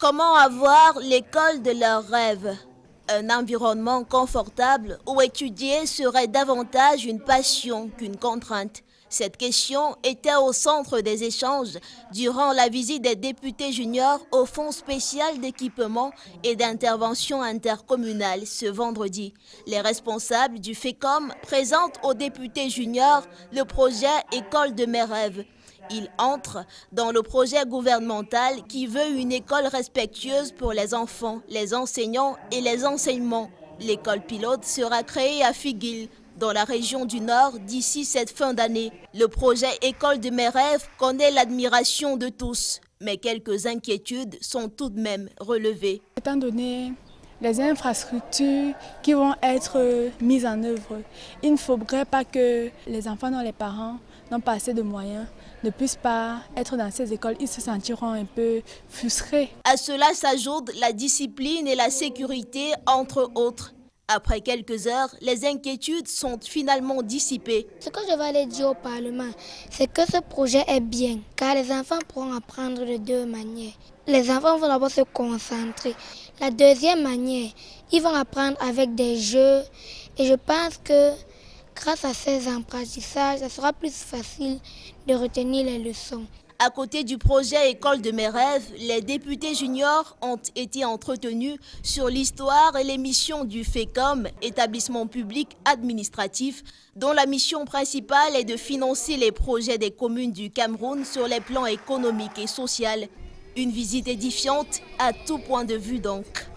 Comment avoir l'école de leurs rêves? Un environnement confortable où étudier serait davantage une passion qu'une contrainte. Cette question était au centre des échanges durant la visite des députés juniors au Fonds spécial d'équipement et d'intervention intercommunale ce vendredi. Les responsables du FECOM présentent aux députés juniors le projet École de mes rêves. Il entre dans le projet gouvernemental qui veut une école respectueuse pour les enfants, les enseignants et les enseignements. L'école pilote sera créée à Figuil, dans la région du Nord, d'ici cette fin d'année. Le projet École de mes rêves connaît l'admiration de tous, mais quelques inquiétudes sont tout de même relevées. Étant donné les infrastructures qui vont être mises en œuvre, il ne faudrait pas que les enfants dont les parents n'ont pas assez de moyens ne puissent pas être dans ces écoles. Ils se sentiront un peu frustrés. À cela s'ajoute la discipline et la sécurité, entre autres. Après quelques heures, les inquiétudes sont finalement dissipées. Ce que je vais aller dire au Parlement, c'est que ce projet est bien, car les enfants pourront apprendre de deux manières. Les enfants vont d'abord se concentrer. La deuxième manière, ils vont apprendre avec des jeux. Et je pense que grâce à ces apprentissages, ça sera plus facile de retenir les leçons. À côté du projet École de mes rêves, les députés juniors ont été entretenus sur l'histoire et les missions du FECOM, établissement public administratif, dont la mission principale est de financer les projets des communes du Cameroun sur les plans économiques et sociaux. Une visite édifiante à tout point de vue donc.